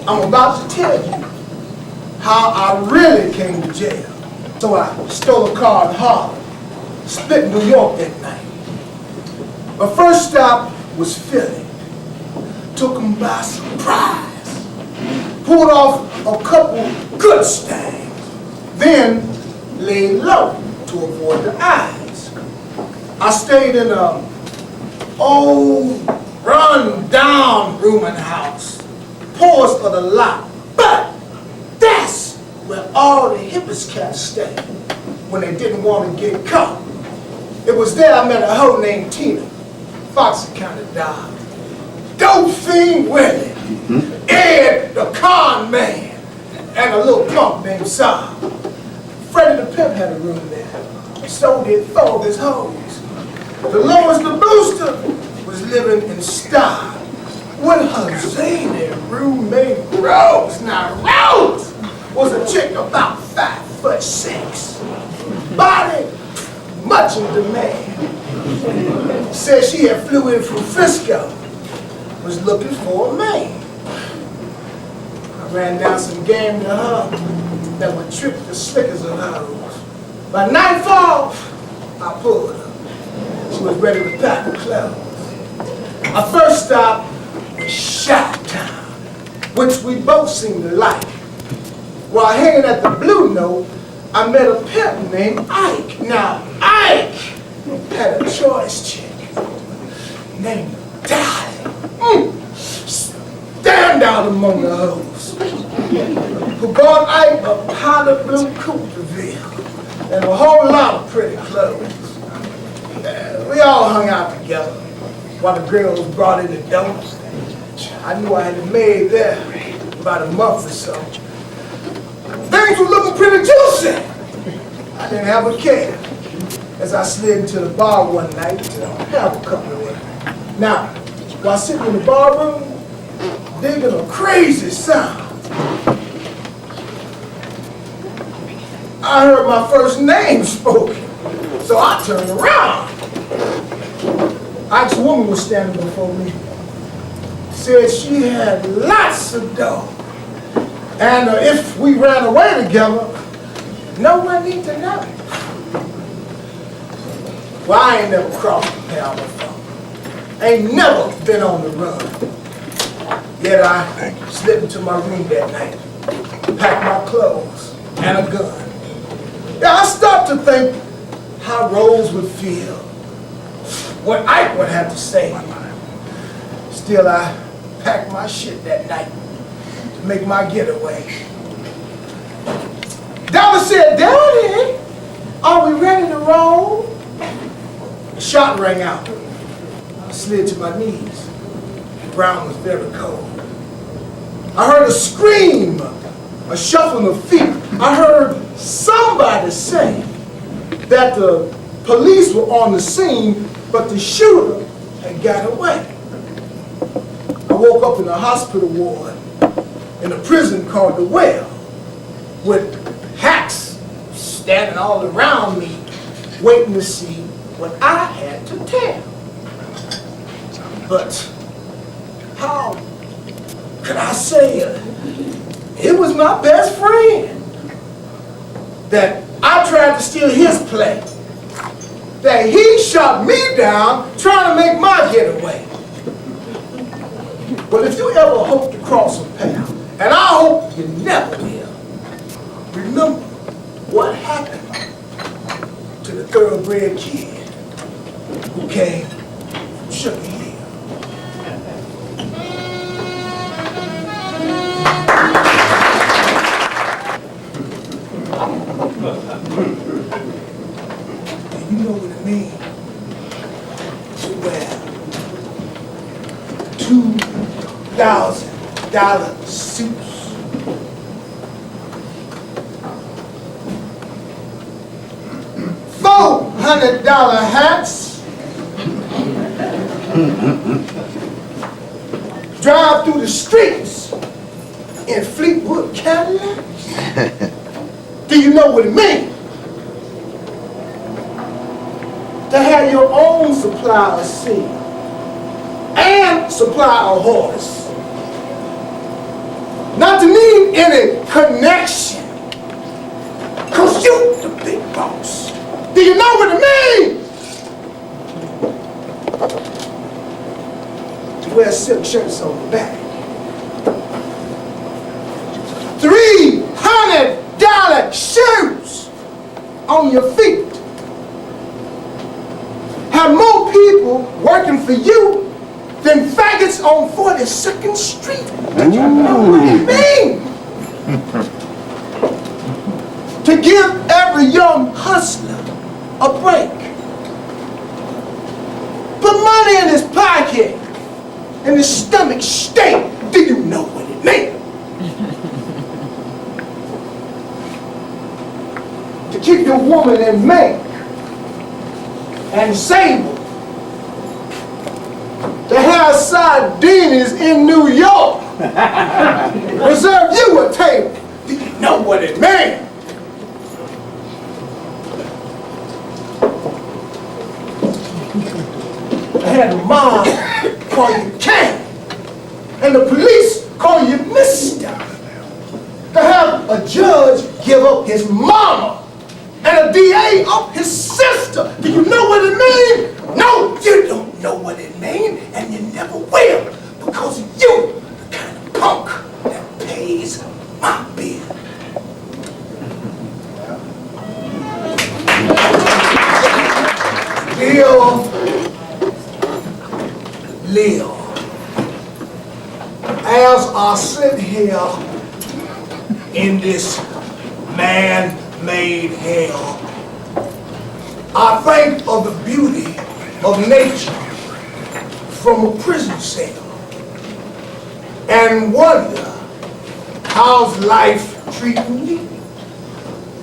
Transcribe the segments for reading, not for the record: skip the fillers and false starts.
I'm about to tell you how I really came to jail. So I stole a car in Harlem, split in New York that night. My first stop was Philly. Took them by surprise. Pulled off a couple good stags. Then laid low to avoid the eyes. I stayed in a old, run-down rooming house. Poorest of the lot. But that's where all the hippest cats stayed when they didn't want to get caught. It was there I met a hoe named Tina, foxy kind of dog. Dope fiend Willie, Ed the con man, and a little punk named Saul. Freddie the pimp had a room there. So did four of his hoes. The lowest the booster was living in style with her zany roommate Rose. Now Rose was a chick about 5'6", body much in demand. Said she had flew in from Frisco, was looking for a man. I ran down some game to her that would trip the slickers of hers. By nightfall, I pulled her. She was ready to pack her clothes. Our first stop was Chi-Town, which we both seemed to like. While hanging at the Blue Note, I met a pimp named Ike. Now, Ike had a choice chick named Dolly. Stand out among the hoes. Who bought Ike a powder blue coupe de ville and a whole lot of pretty clothes. We all hung out together while the girls brought in the dope. I knew I had it made there about a month or so. Things were looking pretty juicy. I didn't have a care as I slid into the bar one night to have a couple of them. Now, while sitting in the bar room, digging a crazy sound, I heard my first name spoken, so I turned around. Ike's woman was standing before me. Said she had lots of dough, and if we ran away together, no one need to know. Well, I ain't never crossed the path before. Ain't never been on the run. Yet I slipped into my room that night, packed my clothes and a gun. Yeah, I stopped to think how Rose would feel, what Ike would have to say. Still, I packed my shit that night to make my getaway. Dollar said, "Daddy, are we ready to roll?" The shot rang out. I slid to my knees. The ground was very cold. I heard a scream, a shuffling of feet. I heard somebody say that the police were on the scene, but the shooter had got away. I woke up in a hospital ward in a prison called the Well, with hacks standing all around me, waiting to see what I had to tell. But how could I say it was my best friend that I tried to steal his play, that he shot me down trying to make my getaway? Well, if you ever hope to cross a path, and I hope you never will, remember what happened to the thoroughbred kid who came from Sugar Hill. You know what it means to wear $2,000 suits? $400 hats, drive through the streets in Fleetwood Cadillacs? Do you know what it means to have your own supply of seed and supply of horse? Not to need any connection, cause you the big boss. Do you know what it means to wear silk shirts on the back? $300 shoes on your feet. Have more people working for you than faggots on 42nd Street. Do you know what it means to give every young hustler a break? Put money in his pocket and his stomach stay. Do you know what it means to keep your woman in Maine and Sable, to have sardines in New York, reserve you a table? Do you know what it means to have the mom call you Ken and the police call you Mister? To have a judge give up his mama and a DA up his sister? Do you know what it means? No, you don't know what it means, and you never will, because you the kind of punk that pays my bill. Leo, as I sit here in this man-made hell, I think of the beauty of nature from a prison cell and wonder, how's life treating me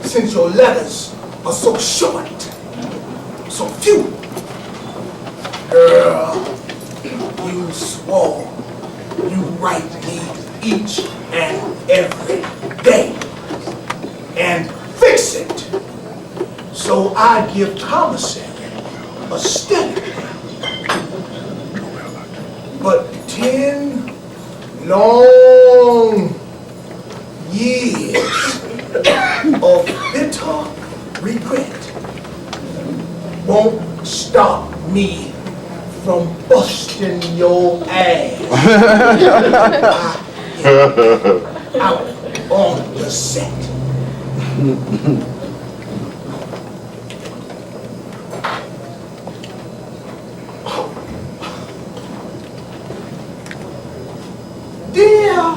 since your letters are so short, so few? Girl, you swore you write me each and every day and fix it. So I give commissary a study. But 10 long years of bitter regret won't stop me from busting your ass. Out on the set. Dear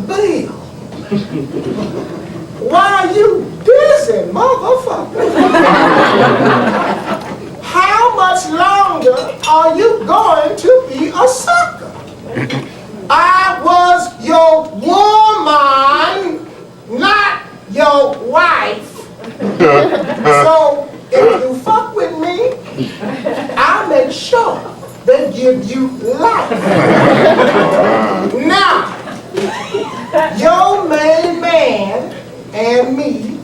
Bill, why are you busy, motherfucker? How much longer are you going to be a sucker? I was your woman, not your wife. So if you fuck with me, I'll make sure they give you life. Now, your main man and me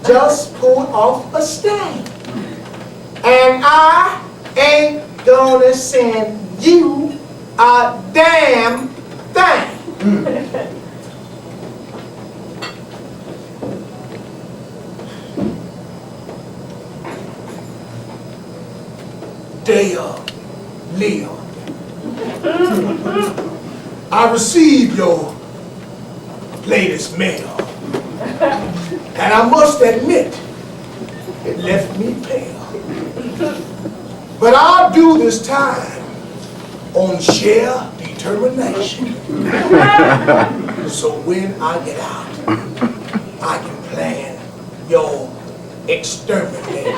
just pulled off a stain. And I ain't gonna send you a damn thing. Dear Leo, I received your latest mail, and I must admit, it left me pale. But I'll do this time on sheer determination. So when I get out, I can plan your extermination.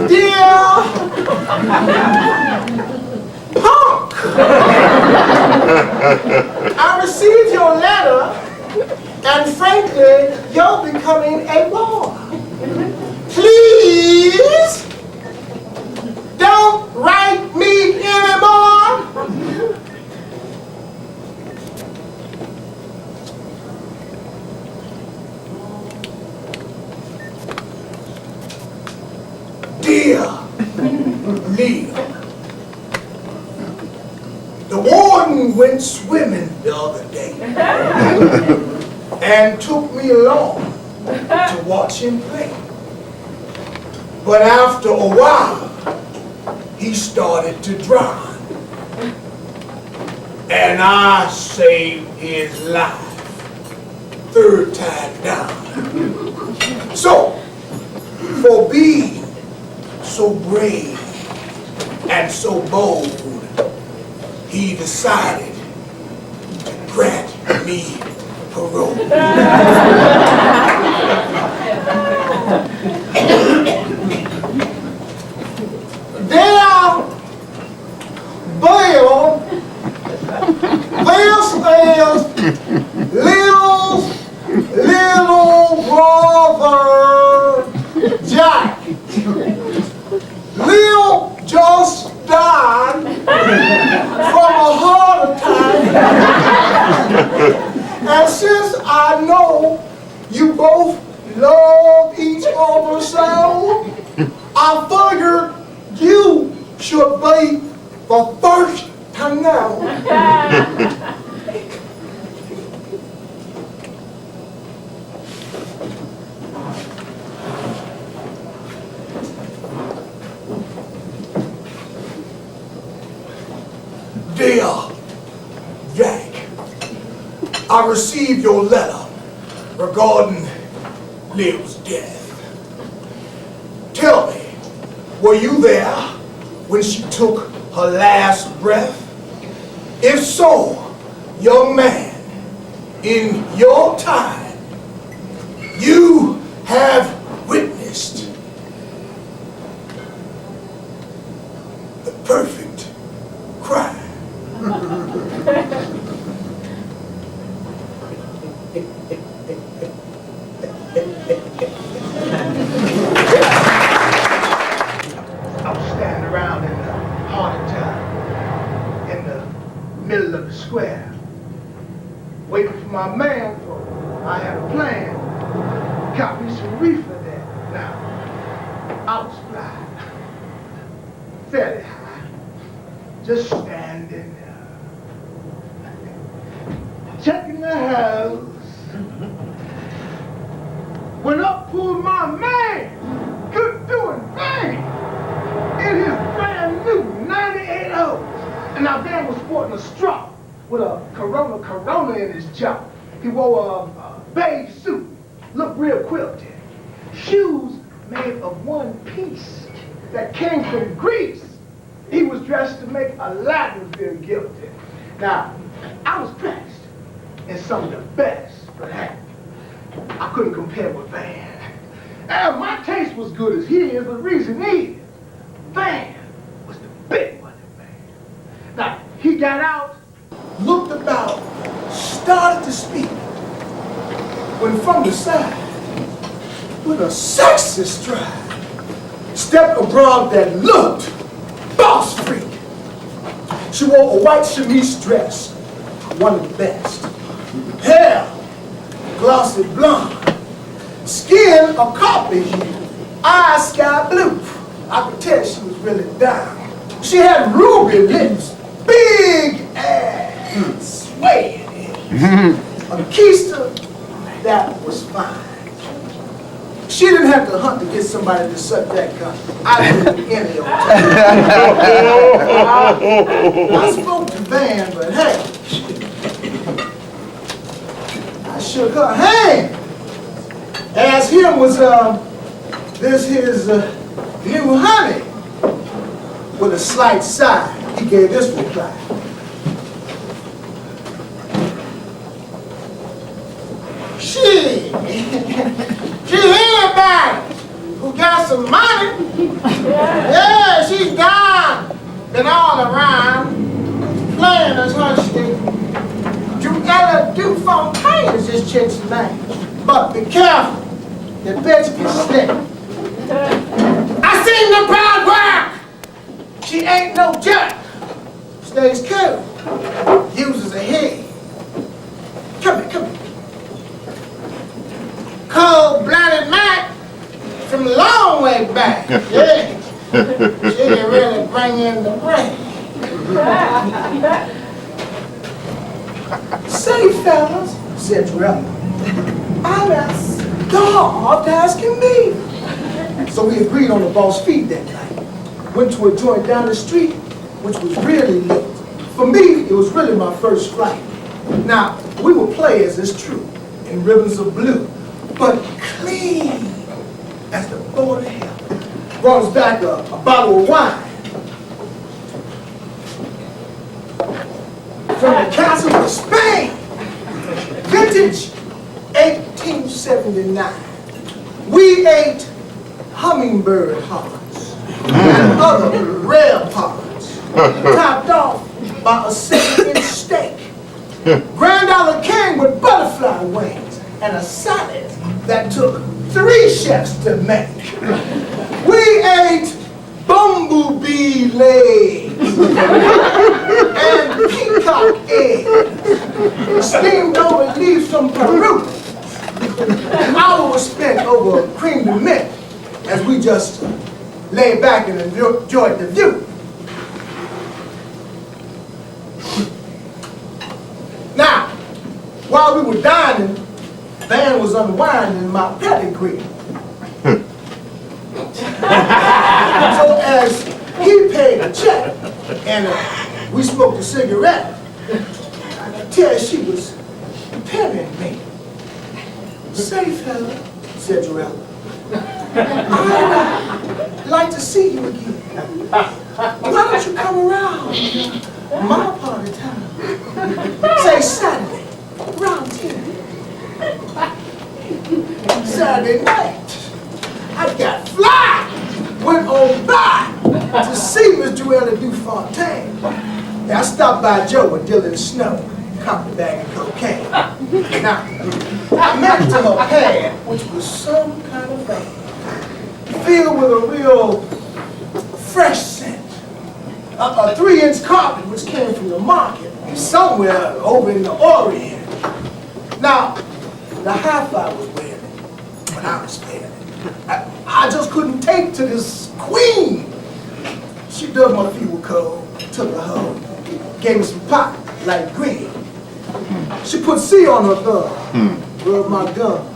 Dear punk, I received your letter, and frankly, you're becoming a bore. Please don't write me anymore. Dear Leo, the warden went swimming the other day and took me along to watch him play. But after a while, he started to drown. And I saved his life. 3rd time down. So, for being so brave and so bold, he decided to grant me parole. Little brother Jack. Lil just died from a heart attack. And since I know you both love each other so, I figured you should be the first to know. Dear Jack, I received your letter regarding Liv's death. Tell me, were you there when she took her last breath? If so, young man, in your time, you have witnessed the perfect crime. I was standing around in the heart of town, in the middle of the square, waiting for my man, for I had a plan. Got me some reefer there. Now, I was flying, fairly high, just standing there, checking the house. When up pulled my man, good doing bang, in his brand new 98 O's. And our man was sporting a straw with a Corona in his jaw. He wore a beige suit, looked real quilted. Shoes made of one piece that came from Greece. He was dressed to make Aladdin feel guilty. Now, I was dressed in some of the best, but hey, I couldn't compare with Van. And my taste was good as his, but the reason is, Van was the big one in Van. Now, he got out, looked about, started to speak, when from the side, with a sexy stride, stepped a broad that looked boss freak. She wore a white chemise dress, one of the best. Hair, glossy blonde. Skin a coffee hue, eyes sky blue. I could tell she was really down. She had ruby lips, big ass, swaying in. A keister that was fine. She didn't have to hunt to get somebody to suck that cunt. I did any old time. I spoke to Van, but hey, I shook her hand. As him was this his New honey. With a slight sigh, he gave this reply. She anybody who got some money. Yeah, she's gone. Been all around, playing as her stick. Juella Dufontaine is this chick's name. But be careful, the bitch can slip. I seen the proud work. She ain't no jerk. Stays cool. Uses her head. Come here. Cold-blooded Mac from a long way back. Yeah. She can really bring in the brain. Say, fellas, said Drella, I'm as starved as can be. So we agreed on the boss feed that night. Went to a joint down the street, which was really lit. For me, it was really my first flight. Now, we were players, it's true, in ribbons of blue, but clean as the board of hell. Brought us back a bottle of wine. From the castle of Spain, vintage 1879. We ate hummingbird hearts and other rare parts, topped off by a 7-inch steak, Grand Dollar King with butterfly wings, and a salad that took 3 chefs to make. We ate bumblebee legs and peacock eggs, steamed over leaves from Peru. An hour was spent over cream de mint as we just lay back and enjoyed the view. Now, while we were dining, the band was unwinding my pedigree. So as he paid a check and we smoked a cigarette, I could tell she was pinning me. Say, fella, said Joella, I'd like to see you again. Why don't you come around my part of town? Say Saturday, around 10. Saturday night, I got fly. Went on by to see Miss Joella Dufontaine. I stopped by Joe and Dylan Snow, copped a bag of cocaine. Now, I met to her pad, which was some kind of bag, filled with a real fresh scent. A 3-inch carpet which came from the market, somewhere over in the Orient. Now, the hi-fi was wearing it, but I was failing. I just couldn't take to this queen. She dug my feet with cold, took a hug, gave me some pop, like green. She put C on her thumb, rubbed my gum,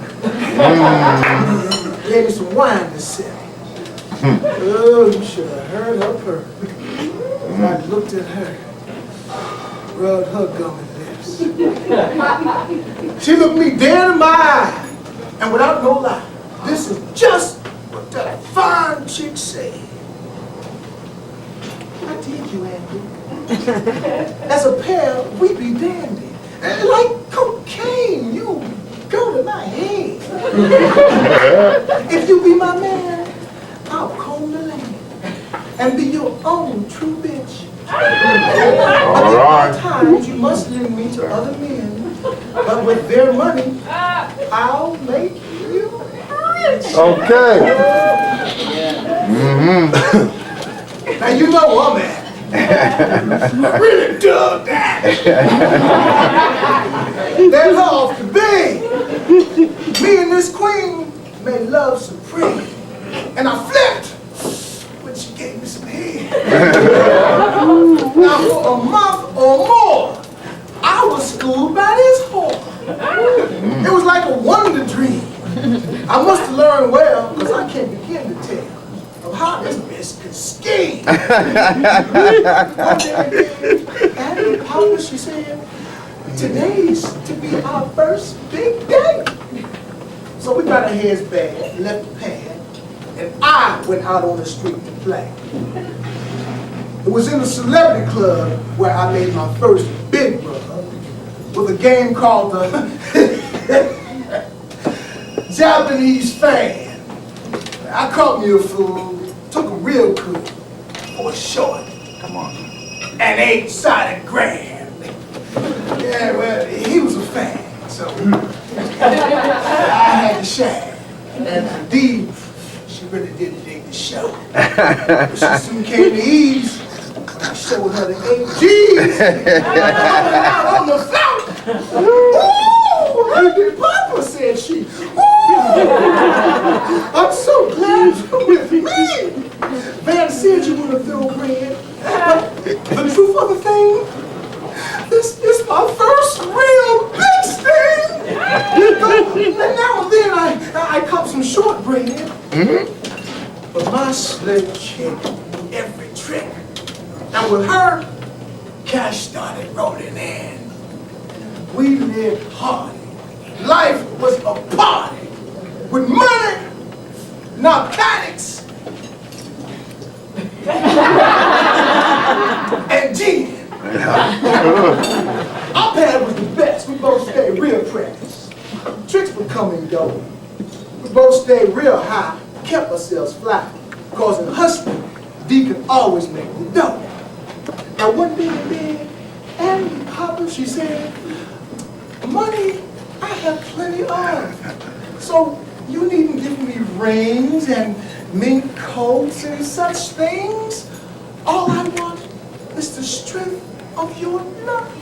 gave me some wine to sip. Oh, you should have heard her purr. I looked at her, rubbed her gummy lips. She looked me dead in my eye, and without no lie, this is just what that fine chick said. I did you, Andy. As a pair, we be dandy. And like cocaine, you go to my head. If you be my man, I'll comb the land and be your own true bitch. All right. Times you must lend me to other men, but with their money, I'll make you rich. Okay. Now you know I'm at. I really dug that. That off the bed. Me and this queen made love supreme, and I flipped when she gave me some head. Now for a month or more, I was schooled by this whore. It was like a wonder dream. I must have learned well, because I can't begin to tell of how this bitch could scheme. One day, Abby Powell, she said, today's to be our first big day. So we got our heads back, left the pad, and I went out on the street to play. It was in a celebrity club where I made my first big brother with a game called the Japanese Fan. I caught me a fool, took him real cool for a short. Come on. An 8-sided grab. Yeah, well, he was a fan, so I had to share. And indeed, she really did dig the show. But she soon came to ease when I showed her the 8 G's. Out on the floor. Ooh, Happy Papa, said she. Ooh, I'm so glad you're with me. Van said you were a thoroughbred. But the truth of the thing, this is my first real big sting. And now and then I cop some shortbread. But my slick chick knew every trick. And with her, cash started rolling in. We lived hard. Life was a party. With money, narcotics, and gin. Our pad was the best. We both stayed real practice. Tricks would come and go. We both stayed real high, kept ourselves fly. Cause in hustling, D could always make the dough. Now one day in bed, Annie Papa, she said, money I have plenty of. So you needn't give me rings and mink coats and such things. All I want is the strength of your love.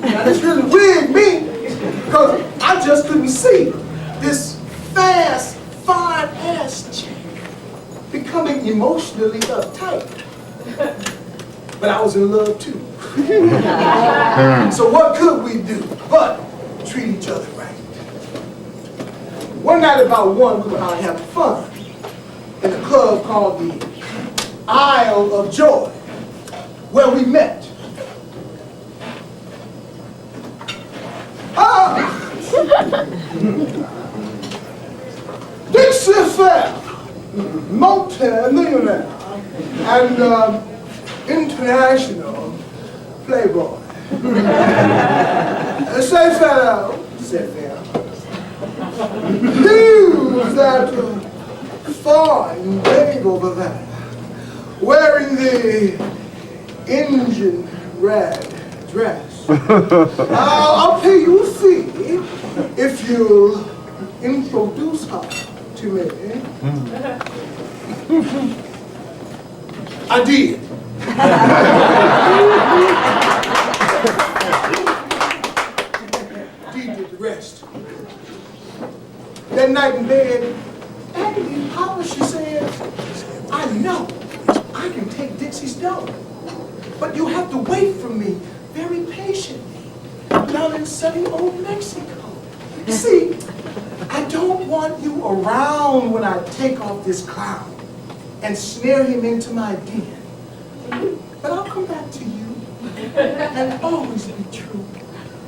Now this really wigged me, because I just couldn't see this fast, fine-ass chick becoming emotionally uptight. But I was in love too. So what could we do but treat each other right? One night about 1, we were out having fun in a club called the Isle of Joy, where we met. Dixie Fair, multi-millionaire, and international playboy. Say fellow, said Fair, who's that fine babe over there, wearing the Indian red dress? I'll pay you a fee if you'll introduce her to me. I did. Dee did the rest. That night in bed, Aggie Papa, she said, I know I can take Dixie's dough, but you have to wait for me very patiently down in sunny old Mexico. See, I don't want you around when I take off this clown and snare him into my den. But I'll come back to you and always be true.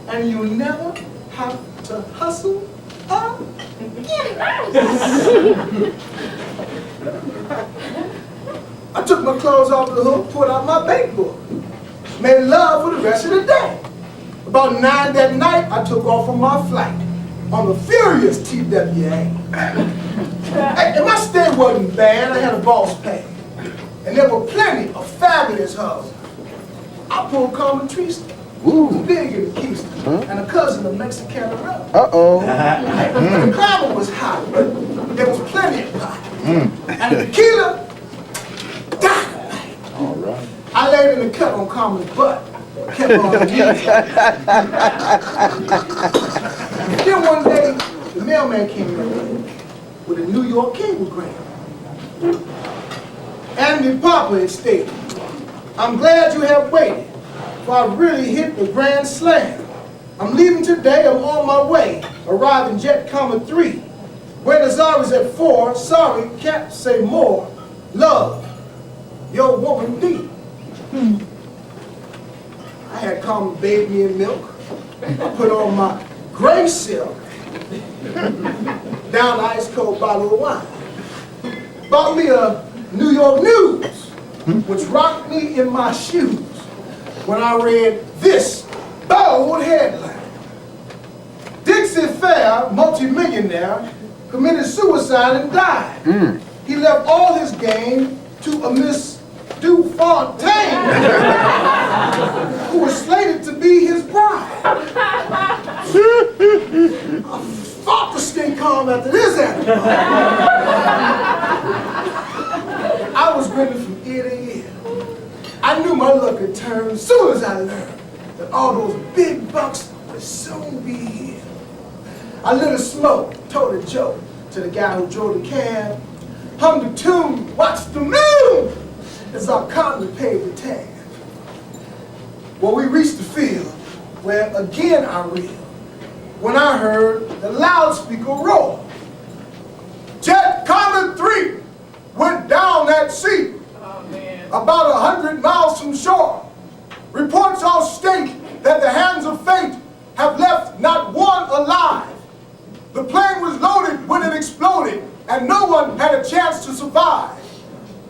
And you'll never have to hustle again. I took my clothes off the hook, pulled out my bank book, made love for the rest of the day. About 9 that night, I took off on my flight on the furious TWA. And my stay wasn't bad. I had a boss pay. And there were plenty of fabulous hoes. I pulled Carmen Trista, who's big in the Keystone, and a cousin of Mexicana Road. Uh-oh. The climate was hot, but there was plenty of pot. And the tequila, dynamite. All right. I laid in the cut on Carmen's butt. Kept on the knees. Then one day, the mailman came in with a New York cablegram. Andy Papa had stated, I'm glad you have waited, for I really hit the grand slam. I'm leaving today, I'm on my way, arriving Jet Comet 3. Buenos Aires at 4, sorry, can't say more. Love, your woman B. I had Carmen bathe me in milk. I put on my gray silk. down an ice cold bottle of wine. Bought me a New York News, which rocked me in my shoes when I read this bold headline. Dixie Fair multimillionaire committed suicide and died. He left all his game to a Miss Dufontaine, who was slated to be his bride. I fought to stay calm after this anecdote. I was grinning from ear to ear. I knew my luck had turned as soon as I learned that all those big bucks would soon be here. I lit a smoke, told a joke to the guy who drove the cab, hummed a tune, watched the moon as I calmly paid the tab. Well, we reached the field where again I reeled when I heard the loudspeaker roar. Jet Comet 3 went down at sea, about 100 miles from shore. Reports all state that the hands of fate have left not one alive. The plane was loaded when it exploded, and no one had a chance to survive.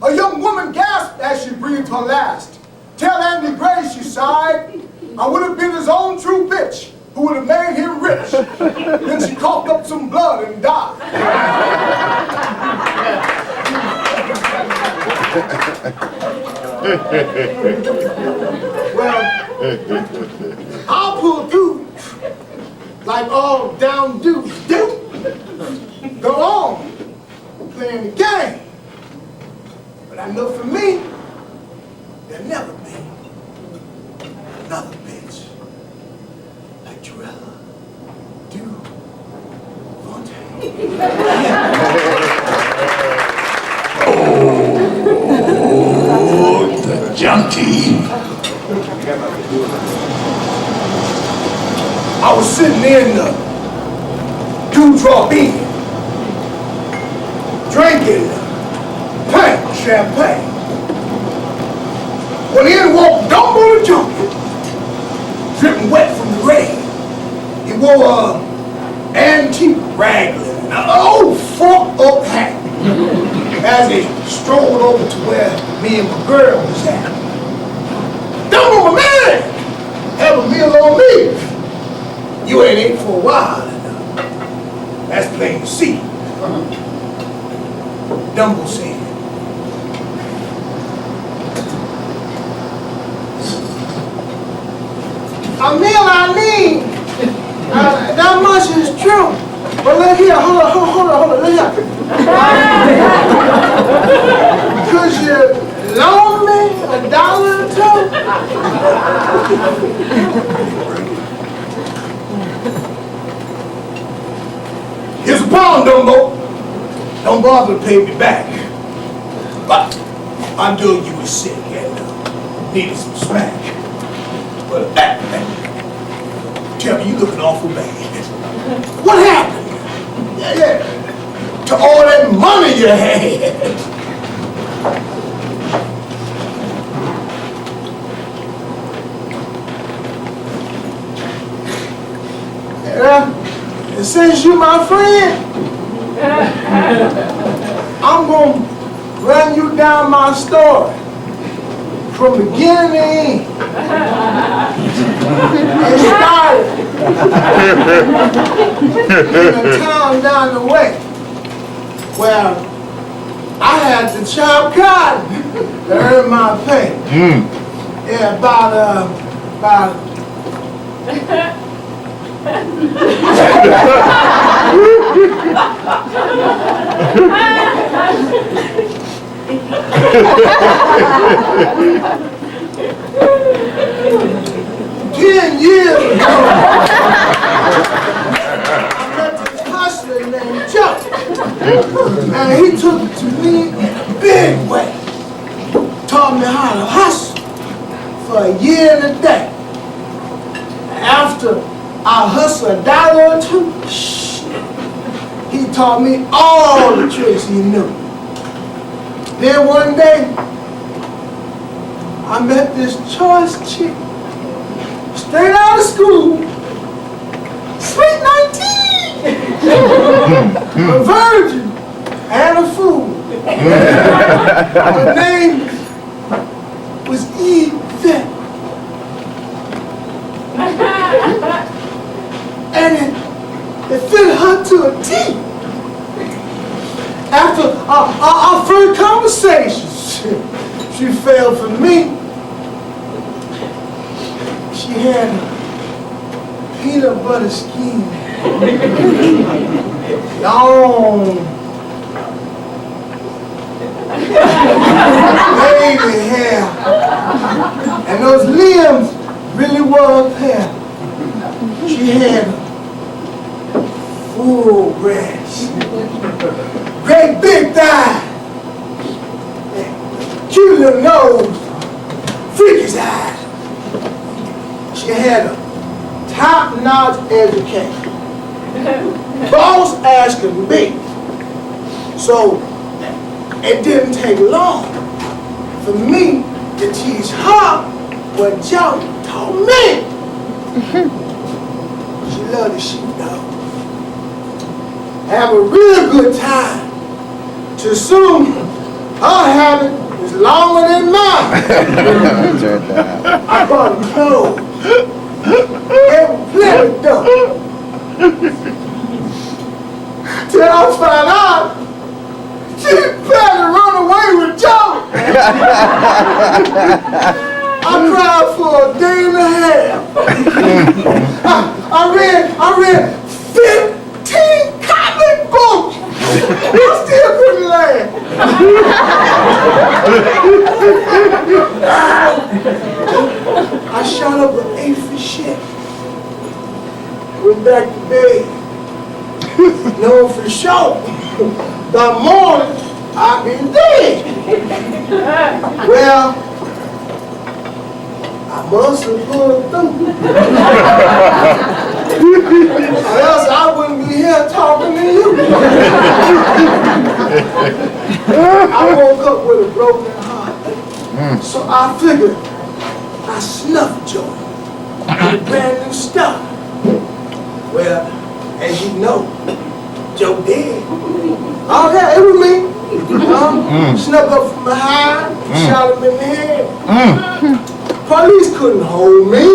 A young woman gasped as she breathed her last. Tell Andy Gray, she sighed, I would have been his own true bitch who would have made him rich. Then she coughed up some blood and died. Well, I'll pull through like all down dudes do. Go on, playing the game. But I know for me, there'll never be another bitch like Trella Dufontaine. Oh, the junkie. I was sitting in the dewdrop inn, drinking pink champagne, when in walked Dumbo the junkie, dripping wet from the rain. He wore a antique raglan and an old forked up hat as he strolled over to where me and my girl was at. Dumbo, my man, have a meal on me. You ain't ate for a while, and that's plain to see. Dumbo said, a meal I need, that much is true. But look here, hold on, look here. Could you loan me $1 or $2? Here's a pound, Dumbo. Don't bother to pay me back. But I knew you were sick and needed some smack. But tell me, you looking awful bad. What happened? Yeah. To all that money you had. And since you my friend, I'm gonna run you down my story from beginning to end. It started in a town down the way where I had to chop cotton to earn my pay. Yeah, about $10 years ago, I met this hustler named Joe, and he took it to me in a big way. Taught me how to hustle for a year and a day. After I hustled $1 or $2, he taught me all the tricks he knew. Then one day, I met this choice chick, straight out of school, sweet 19. a virgin and a fool. Her name was Yvette. And it fit her to a T. After our first conversations, she fell for me. She had a peanut butter skin, long, wavy hair, and those limbs really was hair. She had full breast, great big thigh, cute little nose, freakish eyes. She had a top-notch education, boss ass could be. So it didn't take long for me to teach her what Joe taught me. She loved the sheepdog. Have a real good time. Too soon, her habit is longer than mine. I bought her clothes. And plenty dope. Till I found out she planned to run away with Joe. I cried for a day and a half. I read 15 comic books. I still couldn't laugh. I shot up an 8 for shit. Went back to bed. No for sure. By morning, I've been dead. Well, I must have pulled through. Or else I wouldn't be here talking to you. I woke up with a broken heart. So I figured I snuffed Joe with a brand new start. Well, as you know, Joe dead. Oh yeah, it was me. Snuck up from behind, shot him in the head. Police couldn't hold me,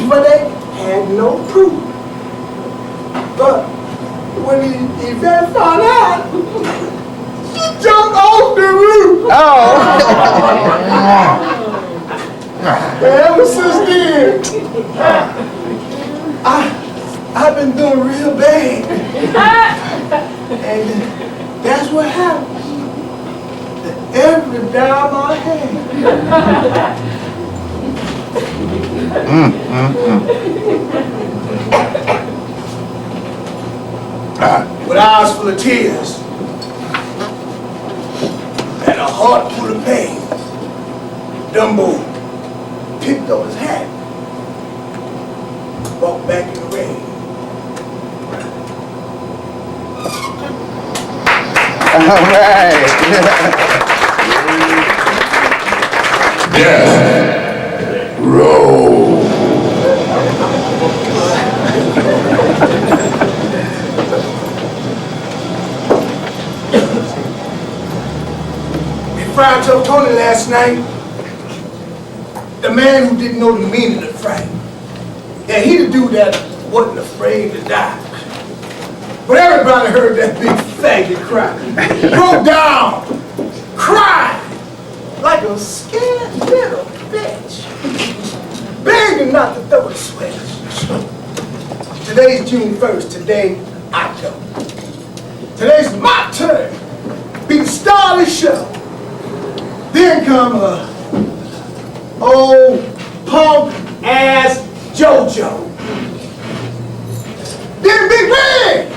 but they had no proof. But when Yvette found out, she jumped off the roof. And ever since then, I've been doing real bad. And that's what happened. Every dime I had. With eyes full of tears and a heart full of pain, Dumbo picked up his hat, walked back in the rain. All right. Death row. They fried Joe Tony last night. The man who didn't know the meaning of fright. Yeah, he the dude that wasn't afraid to die. But everybody heard that big faggot cry. Broke down, cried like a scared little bitch. Begging not to throw a switch. Today's June 1st, today I go. Today's my turn. Be the star of the show. Then come old punk ass JoJo. Then Big Red.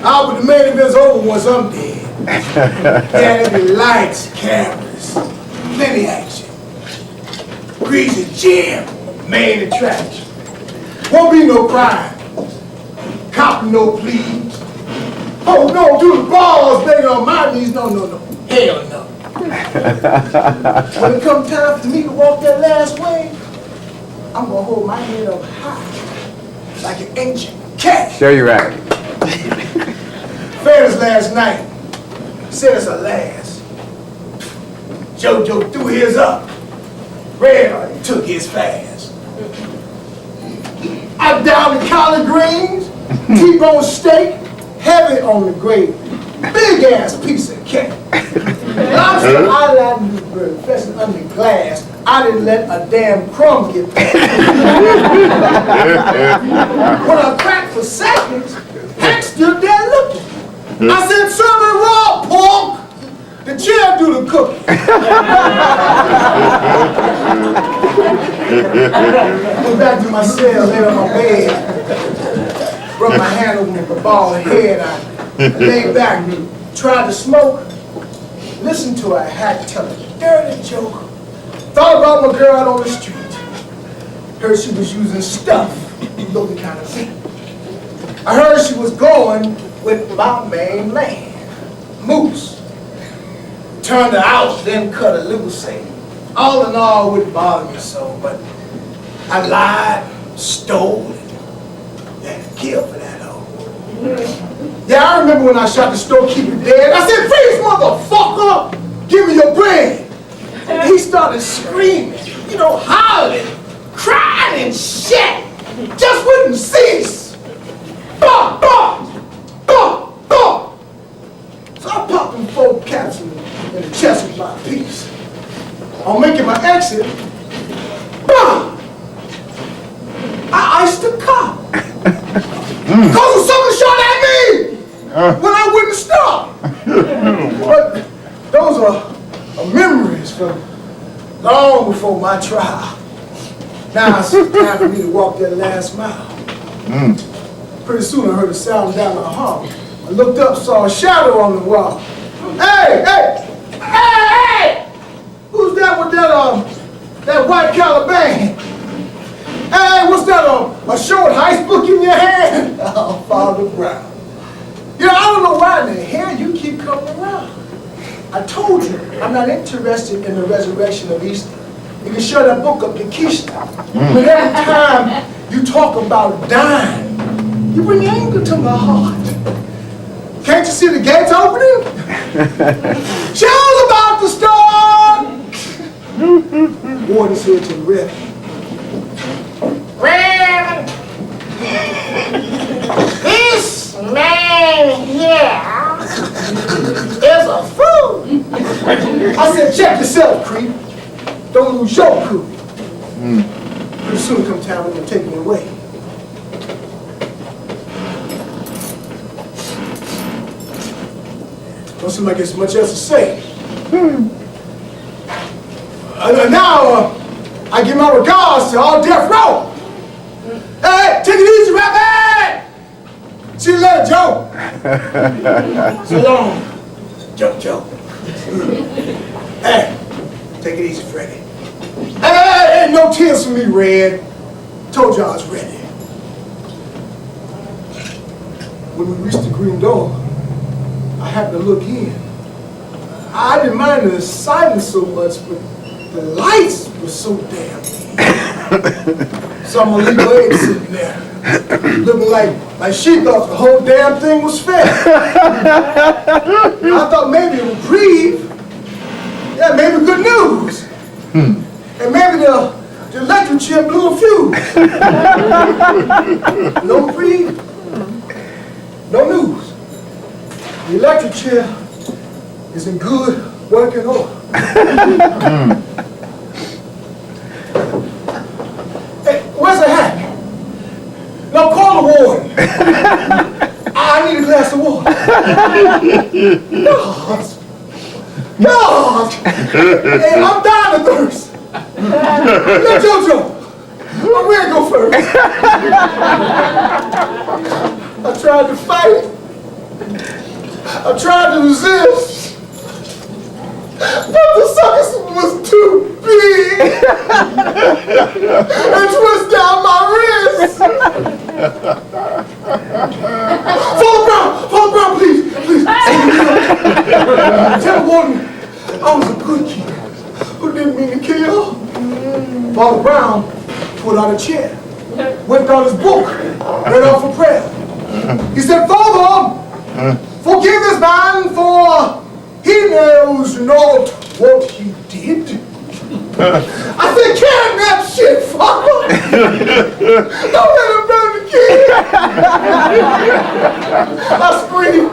I'll be the man if it's over once I'm dead. Yeah, there'll be lights, cameras, plenty action. Greasy Jim, main attraction. Won't be no crime. Cop no pleas. Oh no, do the balls begging on my knees. No. Hell no. When it comes time for me to walk that last way, I'm gonna hold my head up high like an ancient cat. Show you right. fed us last night. Said it's a last. JoJo threw his up. Red took his fast. I'm down to collard greens, T-bone steak, heavy on the gravy. Big ass piece of cake. Lobster island refreshing under glass. I didn't let a damn crumb get past. When I cracked for seconds, Hank stood there looking. I said, serve it raw, pork. The chair do the cooking. Went back to my cell, lay on my bed, rubbed my hand over my bald head. I laid back and tried to smoke. Listened to a hack tell a dirty joke. Thought about my girl out on the street. Heard she was using stuff, looking kind of neat. I heard she was going with my main man, Moose. Turned her out, then cut her loose, say, all in all, wouldn't bother me so, but I lied, stole, and killed for that hoe. Yeah, I remember when I shot the storekeeper dead. I said, freeze, motherfucker! Give me your bread! And he started screaming, you know, hollering, crying and shit. Just wouldn't cease. Bah, bah, bah, bah. So I popped them 4 caps in the chest with my piece. On making my exit, bah! I iced the cop. Cause someone shot at me when I wouldn't stop. But those are memories from long before my trial. Now it's time for me to walk that last mile. Pretty soon I heard a sound down the hall. I looked up, saw a shadow on the wall. Hey, hey, hey, hey! Who's that with that white Caliban? Hey, what's that, a short heist book in your hand? Oh, Father Brown. You know, I don't know why in the hell you keep coming around. I told you, I'm not interested in the resurrection of Easter. You can show that book up to Keishna. But every time you talk about dying, you bring anger to my heart. Can't you see the gates opening? Show's about to start! Warden said to the ref. Well, this man here is a fool. I said, check yourself, creep. Don't lose your cool. Pretty soon come time when you're taking me away. Don't seem like there's much else to say. Now, I give my regards to all death row. Hey, take it easy, Rabbit! See you later, Joe. So long, Joe. Hey, take it easy, Freddie. Hey, ain't no tears for me, Red. Told you I was ready. When we reached the green door, I happened to look in. I didn't mind the silence so much, but the lights were so damn dim. Some illegal egg sitting there, looking like she thought the whole damn thing was fair. I thought maybe it would breathe. Yeah, maybe good news. And maybe the electric chair blew a fuse. No breathe, no news. The electric chair is in good working order. Hey, where's the hack? Now call the warden. I need a glass of water. God! Hey, I'm dying of thirst. Let JoJo. I'm ready to go first. I tried to fight. I tried to resist. But the sucker was too big and twist down my wrist. Father Brown, please. Tell the warden I was a good kid who didn't mean to kill. Father Brown pulled out a chair, whipped out his book, read off a prayer. He said, Father, Forgive this man, for he knows not what he did. I said, carry that shit, fucker. Don't let him burn the kid. I screamed.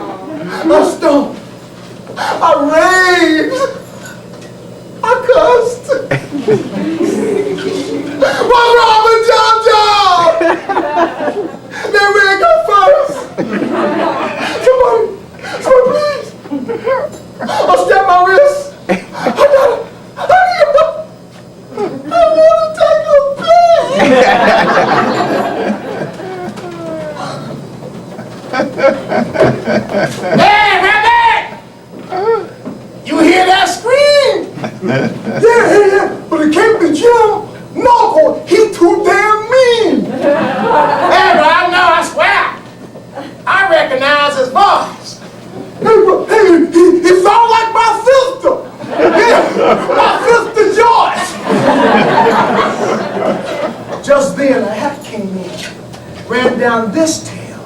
I stomped. I raved. I cussed. What's wrong with John John? They really go first. Somebody, please. I'll step my wrist. I want to take a piss. Hey, Rabbit! You hear that scream? Yeah. But it came to Jim. No, he too damn mean. Hey, but I know, I swear. I recognize his voice. Hey, he sounds like my sister. Yeah, my sister Joyce. Just then a hat came in, ran down this tale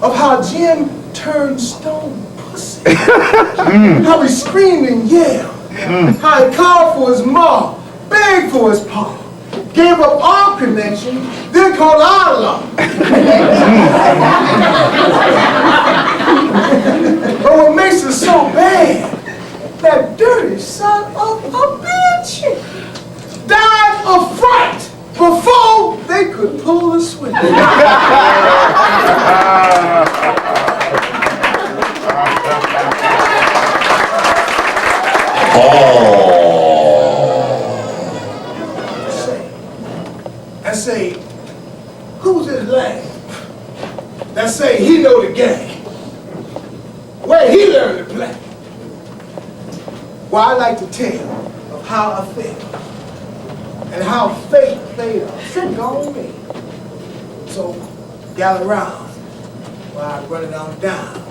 of how Jim turned stone pussy. How he screamed and yelled. How he called for his mom, begged for his pa, gave up our connection, then called our law. But what makes it so bad, that dirty son of a bitch died of fright before they could pull the switch. And say, who's this lad? That say he know the game. Where he learned to play. Well, I like to tell of how I felt and how fate played a trick on me. So, gather around while I run it on down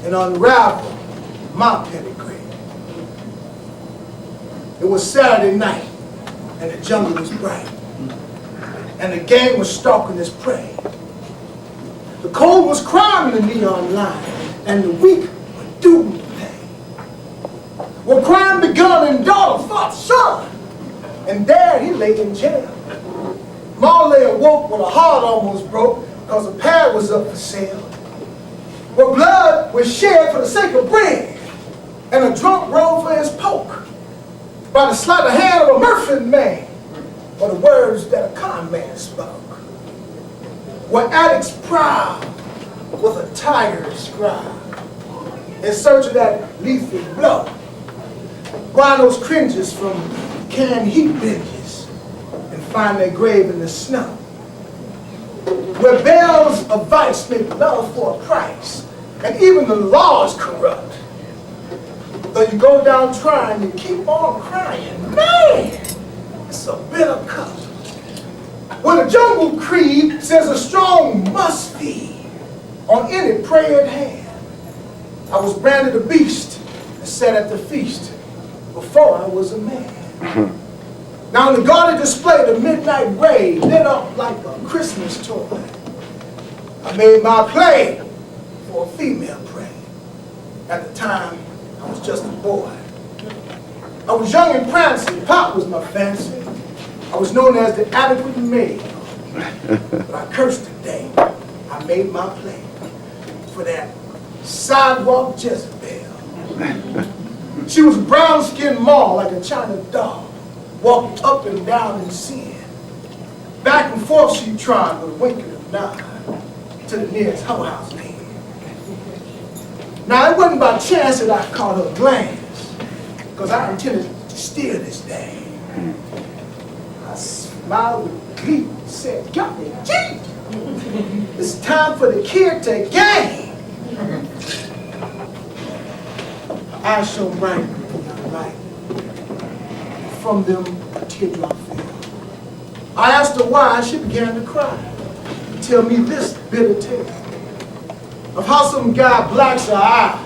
and unravel my pedigree. It was Saturday night and the jungle was bright and the gang was stalking its prey. The cold was crying in the neon line and the weak were doomed to pay. Well, crime begun and daughter fought son, and dad, he lay in jail. Marley awoke with a heart almost broke because a pad was up for sale. Well, blood was shed for the sake of bread, and a drunk rolled for his poke by the sleight of hand of a Murphy man, or the words that a con man spoke. Were addicts proud with a tiger scribe in search of that lethal blow. Rhinos cringes from canned heat binges and find their grave in the snow. Where bells of vice make love for a price, and even the law is corrupt. Though you go down trying, you keep on crying. Man, it's a bitter cup. When the jungle creed says a strong must feed on any prey at hand, I was branded a beast and sat at the feast before I was a man. Now in the guarded display, the midnight ray lit up like a Christmas toy. I made my play for a female prey. At the time, I was just a boy. I was young and prancing, pop was my fancy. I was known as the adequate male. But I cursed the day I made my play for that sidewalk Jezebel. She was a brown-skinned mall like a China doll, walking up and down in sin. Back and forth she tried with a wink and a nod to the nearest hoe house man. Now it wasn't by chance that I caught her glance, because I intended to steal this day. I smiled with glee and said, "Got me, gee! It's time for the kid to game." Her eyes shone bright in the light. From them, a teardrop fell. I asked her why, and she began to cry. Tell me this bitter tale of how some guy blacks her eye,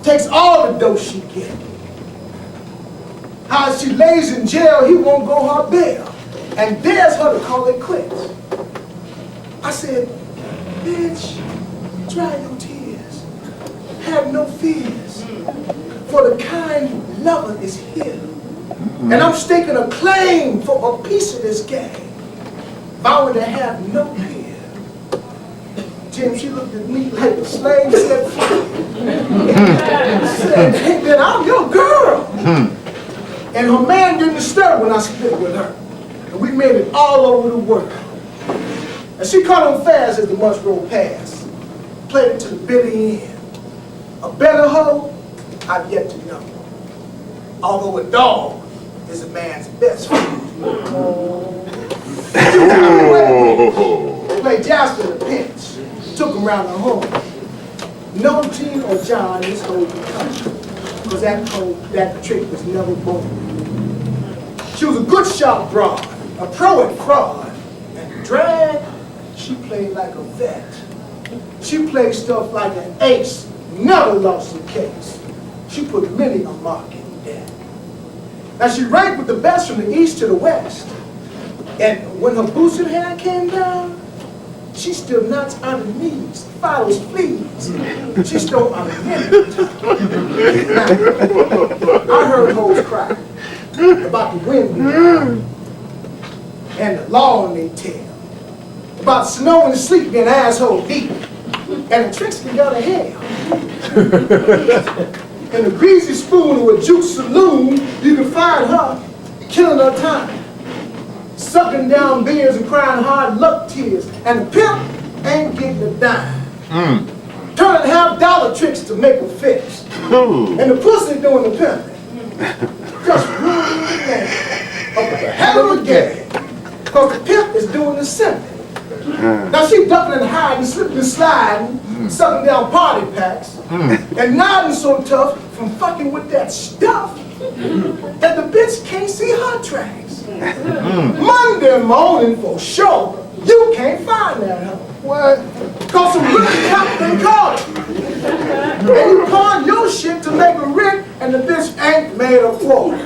takes all the dough she gets. How she lays in jail, he won't go her bail, and dares her to call it quits. I said, "Bitch, dry your tears. Have no fears, for the kind lover is here. And I'm staking a claim for a piece of this game, vowing to have no fear. Jim, she looked at me like a slave set free. Said, hey, then I'm your girl. And her man didn't stir when I split with her. And we made it all over the world. And she caught on fast as the months rolled past. Played it to the bitter end. A better hoe, I've yet to know. Although a dog is a man's best friend. Played Jasper in a pinch. Took him around the home. No Gene or John this hoe could come. Because that trick was never born. She was a good shot broad, a pro at fraud. And drag, she played like a vet. She played stuff like an ace, never lost a case. She put many a mark in debt. Now she ranked with the best from the east to the west. And when her boosted hair came down, she still knocks on her knees, follows fleas. She stole on her knees. I heard hoes cry about the wind and the law in their tail. About snow and sleep being asshole deep. And the tricks can go to hell. In a greasy spoon or a juice saloon, you can find her killing her time. Sucking down beers and crying hard luck tears. And the pimp ain't getting a dime. Turning $50 tricks to make a fix. And the pussy doing the pimping. Just ruining the game. Up a hell of a game. Because the pimp is doing the simping. Now she ducking and hiding, slipping and sliding, sucking down party packs, and nodding so tough from fucking with that stuff that the bitch can't see her tracks. Monday morning for sure, you can't find that hoe. What? Cause some really top they call it. And you pawn your shit to make a rent, and the bitch ain't made a for it.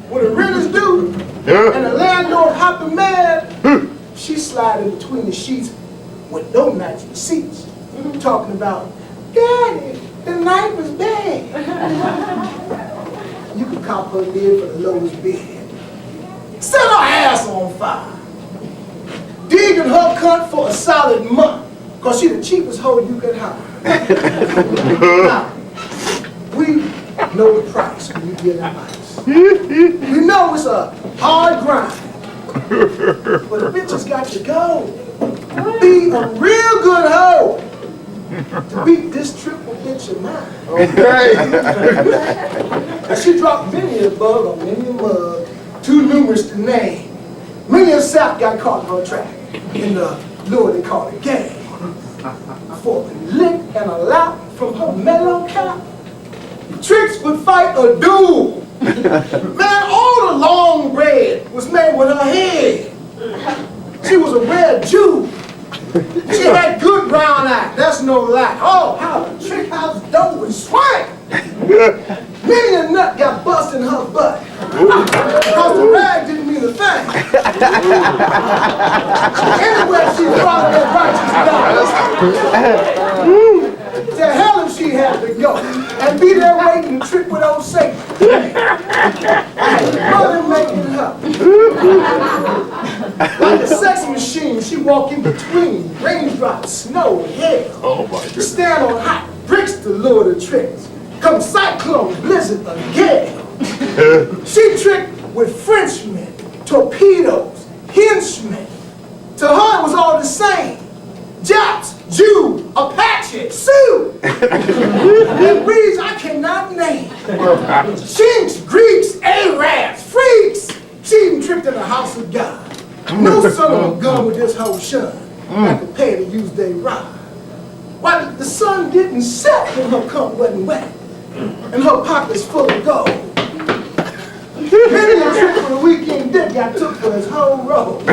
When the rent is due, and the landlord hopping mad, she sliding between the sheets with no nights receipts, talking about, Daddy, the night was bad. You can cop her lid for the lowest bed. Set her ass on fire. Digging her cunt for a solid month, cause she the cheapest hoe you could hire. Now, we know the price when you get advice. We know it's a hard grind, but the bitches got to go. Be a real good hoe to beat this triple bitch of mine. Okay. And she dropped many a bug on many a mug, too numerous to name. Many a sap got caught on her track in the lure they call it game. For a lick and a lap from her mellow cap, Tricks would fight a duel. Man, all the long bread was made with her head. She was a red Jew. She had good brown eyes, that's no lie. Oh, how the trick house dough would swing. Many a nut got bust in her butt. Because the rag didn't mean a thing. Anywhere she followed that righteous dollar. To hell if she had to go and be there waiting to trick with old Satan. Mother making her. Like a sex machine, she walked in between raindrops, snow, and hail. Oh my goodness. Stand on hot bricks to lure the tricks. Come cyclone, blizzard, a gale. She tricked with Frenchmen, torpedoes, henchmen. To her it was all the same. Japs, Jew, Apache, Sioux, and breeds I cannot name. Chinks, Greeks, Arabs, freaks. She even tricked in the house of God. No son of a gun with this whole shun that could pay to use their rod. Why the sun didn't set when her cup wasn't wet, and her pockets full of gold. Maybe a trick for the weekend dick got took for his whole road.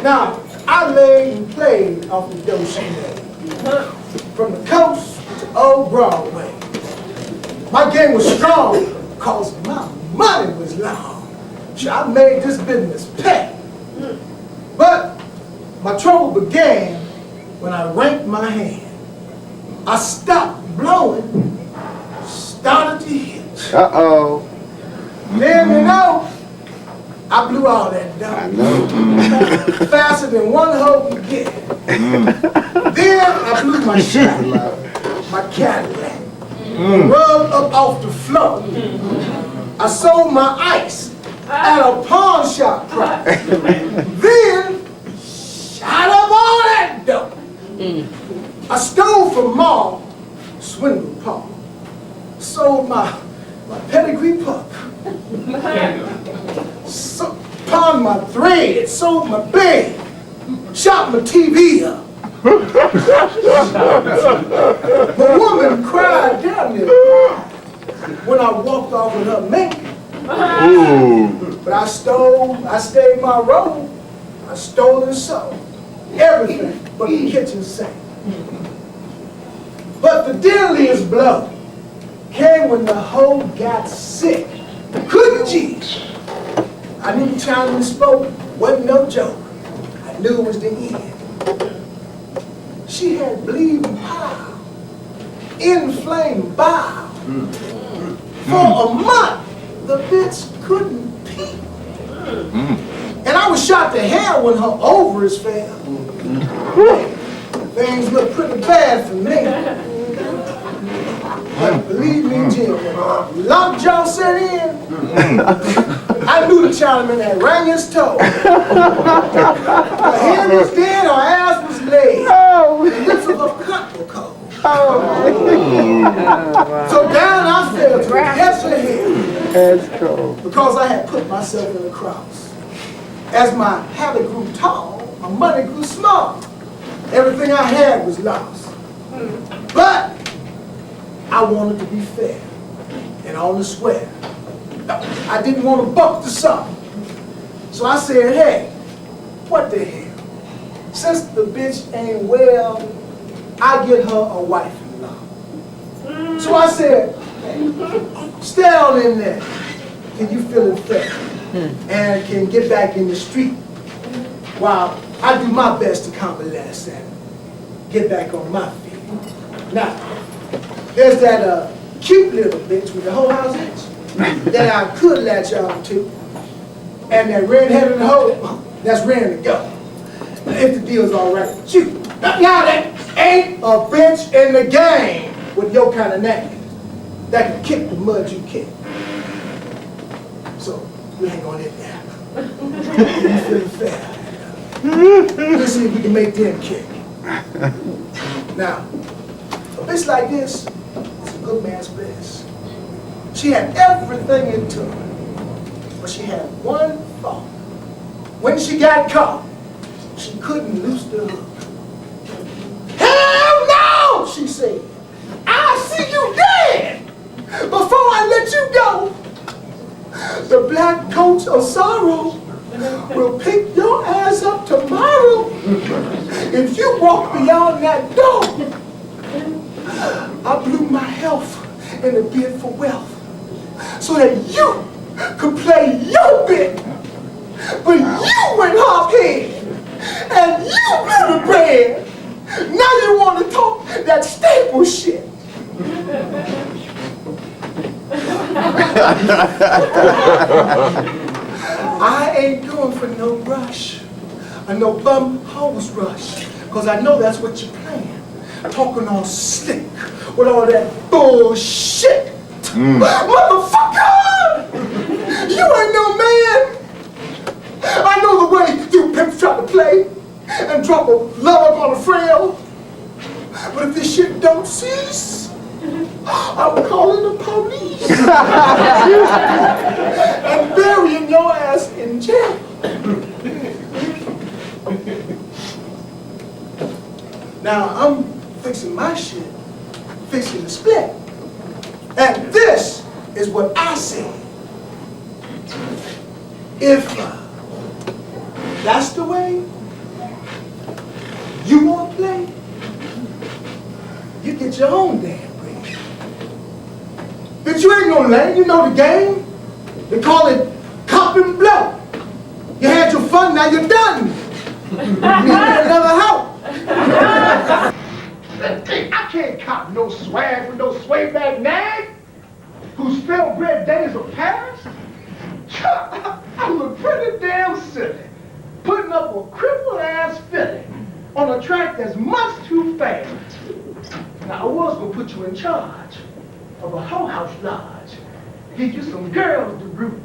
Now, I laid and played off the dough she made. From the coast to old Broadway. My game was strong, cause my money was long. I made this business pay. But my trouble began when I ranked my hand. I stopped blowing, started to hit. Uh-oh. Then, you know, I blew all that dough. I know. Faster than one hoe could get. Then I blew my shot, my Cadillac, rubbed up off the floor. I sold my ice at a pawn shop price. Then shot up all that dough. I stole from Ma, swindled Pa. Sold my pedigree pup. Pawned my thread, sold my bed, shot my TV up. The woman cried down there when I walked off with her mink. But I stayed my role. I stole and sold everything but the kitchen sink. But the deadliest blow came when the hoe got sick. Couldn't she? I knew the Chinaman spoke, wasn't no joke. I knew it was the end. She had bleeding Powell, inflamed bowel. For a month, the bitch couldn't pee. And I was shot to hell when her ovaries fell. Things looked pretty bad for me. But believe me, Jim, when lockjaw set in, I knew the Chinaman had rang his toe. Her head was dead, her ass was laid. The lips of her cut were cold. So down I fell to the depths of hell. That's cold. Because I had put myself in the cross. As my habit grew tall, my money grew small. Everything I had was lost. But I wanted to be fair and on the square. I didn't want to buck the something. So I said, hey, what the hell? Since the bitch ain't well, I get her a wife-in-law. So I said, hey, stay on in there. Can you feel it fair? And can get back in the street while I do my best to convalesce and get back on my feet. Now, there's that cute little bitch with the whole house itch that I could latch on to. And that red-headed hoe, that's ready to go. If the deal's all right with you. Now there ain't a bitch in the game with your kind of name that can kick the mud you kick. So, we ain't gonna hit that. You feel fair. Let's see if we can make them kick. Now, a bitch like this is a good man's bliss. She had everything it took, but she had one fault. When she got caught, she couldn't loose the hook. Hell no, she said. I'll see you dead before I let you go. The black coach of sorrow will pick your ass up tomorrow if you walk beyond that door. I blew my health in a bid for wealth so that you could play your bit. But you went half-head and you blew the bread. Now you want to talk that staple shit. I ain't going for no rush, or no bum hose rush, because I know that's what you're playing. Talking all slick with all that bullshit. Motherfucker! You ain't no man! I know the way you pimps try to play and drop a love on a frail. But if this shit don't cease, I'm calling the police and burying your ass in jail. Now I'm fixing my shit, fixing the split. And this is what I said. If that's the way you want to play, you get your own damn way. Bitch, you ain't no lame, you know the game. They call it cop and blow. You had your fun, now you're done. another hoe. I can't cop no swag from no swayback nag whose thoroughbred days are past. I look pretty damn silly putting up a crippled ass filly on a track that's much too fast. Now I was gonna put you in charge of a hoe house lodge, give you some girls to root.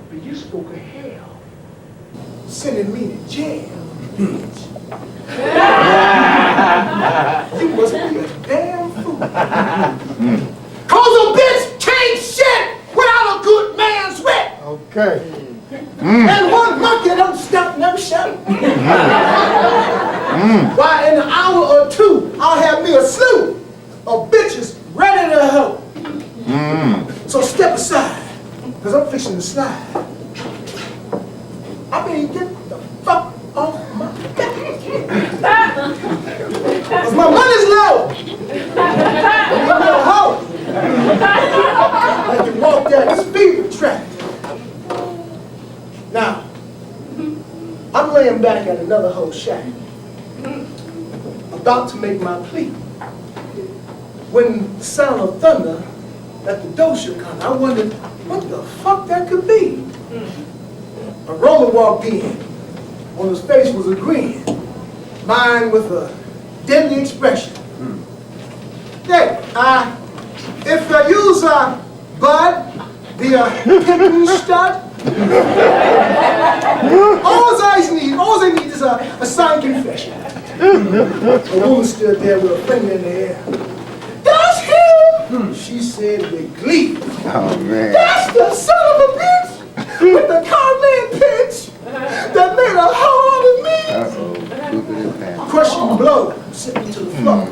But you spoke of hell, Sending me to jail, bitch. You must be a damn fool. Cause a bitch can't shit without a good man's wit. Okay. And one monkey don't stop no show. Why, in an hour or two, I'll have me a slew of bitches ready to hoe. So step aside, cause I'm fixing to slide. I mean, get the fuck off my back. Cause my money's low. I'm a hoe. I can walk that speed track. Now, I'm laying back at another hoe shack, about to make my plea. When the sound of thunder at the door should come, I wondered what the fuck that could be. A Roman walked in. On his face was a grin, mine with a deadly expression. Hey, if I use Bud, the pimping stud, all I need is a signed confession. A woman stood there with her finger in the air. That's him, she said with glee. Oh, man. That's the son of a bitch with the carman pitch that made a hoe out of me. Uh-oh. Crushing blow, sitting to the floor.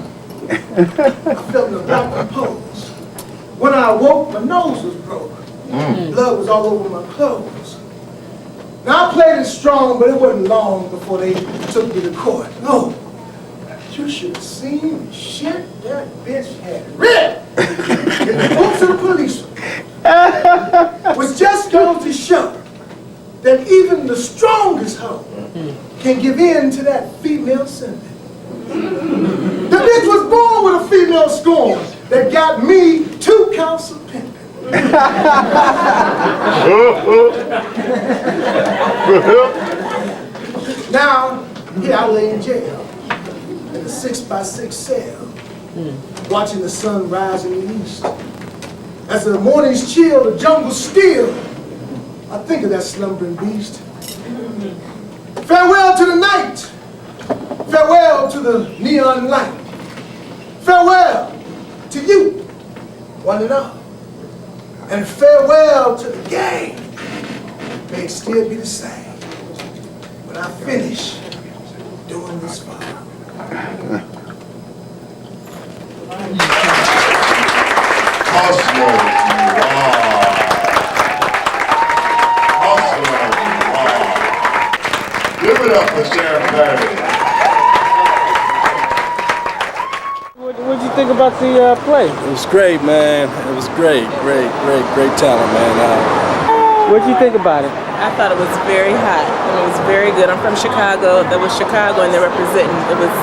I felt the black compose. When I awoke, my nose was broke. Blood was all over my clothes. Now I played it strong, but it wasn't long before they took me to court. No, you should have seen the shit that bitch had ripped in the boots of the police. Which just goes to show that even the strongest hoe can give in to that female sentiment. The bitch was born with a female scorn that got me 2 counts of pimping. Now, here I lay in jail in a 6x6 cell, watching the sun rise in the east. As the morning's chill, the jungle's still, I think of that slumbering beast. Farewell to the night. Farewell to the neon light. Farewell to you, one and all. And farewell to the game. May it still be the same when I finish doing this far. Give it up for Champagne. What did you think about the play? It was great, man. It was great talent, man. What did you think about it? I thought it was very hot. It was very good. I'm from Chicago. That was Chicago, and they're representing. It was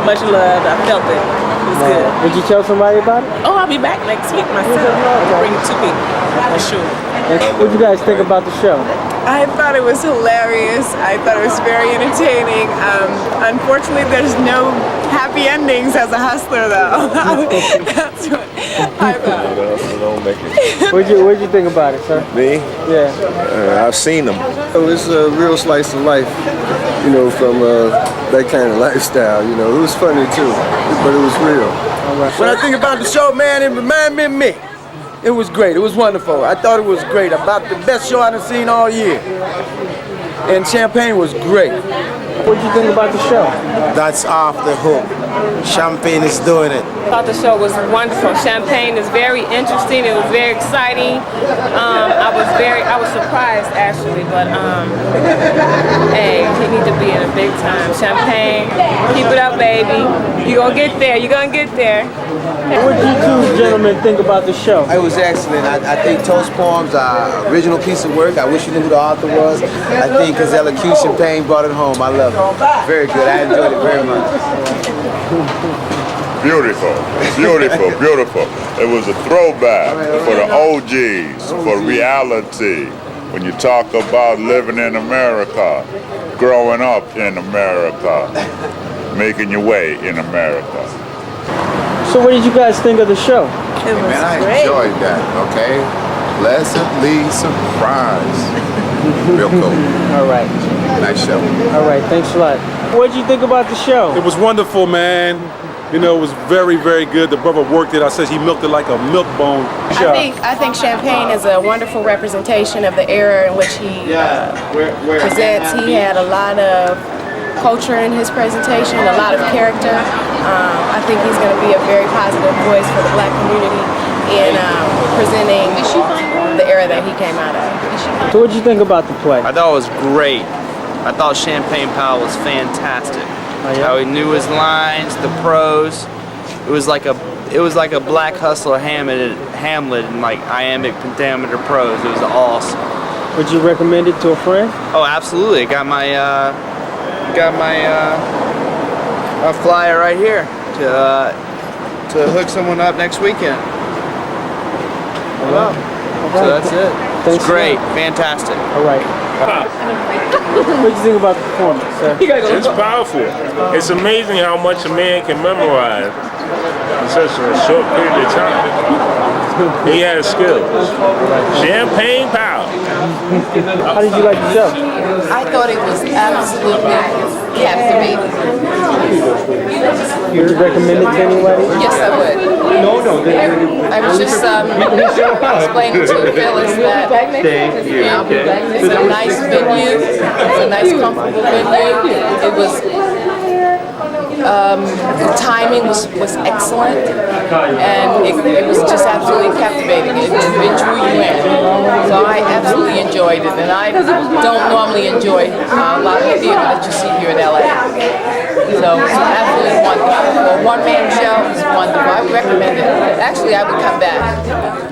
much loved. I felt it. It was good. Did you tell somebody about it? Oh, I'll be back next week myself. I'll bring 2 people, for sure. What did you guys think about the show? I thought it was hilarious. I thought it was very entertaining. Unfortunately, there's no happy endings as a hustler, though. That's what I thought. What did you think about it, sir? Me? Yeah. I've seen them. It's a real slice of life, you know, from that kind of lifestyle, you know. It was funny too, but it was real. All right. When I think about the show, man, it reminded me of me. It was great. It was wonderful. I thought it was great. About the best show I've seen all year. and Champagne was great. What did you think about the show? That's off the hook. Champagne is doing it. I thought the show was wonderful. Champagne is very interesting. It was very exciting. I was surprised actually, but hey, he needs to be in a big time. Champagne, keep it up, baby. You gonna get there. You gonna get there. What did you two gentlemen think about the show? It was excellent. I think Toast Poems are original piece of work. I wish you knew who the author was. I think his elocution Champagne brought it home. I love it. Very good. I enjoyed it very much. Beautiful, beautiful, beautiful. It was a throwback for the OGs, for reality. When you talk about living in America, growing up in America, making your way in America. So what did you guys think of the show? It was Man, I great. enjoyed that, okay? Pleasantly surprised. Real cool. All right. Nice show. All right, thanks a lot. What did you think about the show? It was wonderful, man. You know, it was very, very good. The brother worked it. I said he milked it like a milk bone. I think Champagne is a wonderful representation of the era in which he presents. He had a lot of culture in his presentation, a lot of character. I think he's going to be a very positive voice for the black community in presenting the era that he came out of. So what did you think about the play? I thought it was great. I thought Champagne Powell was fantastic. Oh, yeah? How he knew his lines, the prose. It was like a black hustler Hamlet in like iambic pentameter prose. It was awesome. Would you recommend it to a friend? Oh, absolutely. I got my flyer right here to hook someone up next weekend. All right. So that's it. Thanks It's great, fantastic. All right. What did you think about the performance, sir? It's powerful. It's amazing how much a man can memorize in such a short period of time. He has skills. Champagne Powell. How did you like the show? I thought it was absolutely captivating. Would you recommend it to anybody? Yes, I would. I was just explaining to Phyllis that it's a nice venue, it's a nice comfortable venue. It was, the timing was excellent, and it was just absolutely captivating. It drew you in. So I absolutely enjoyed it, and I don't normally enjoy a lot of the theater that you see here in LA. So it's absolutely wonderful. For a one-man show, it's wonderful. I would recommend it. Actually, I would come back.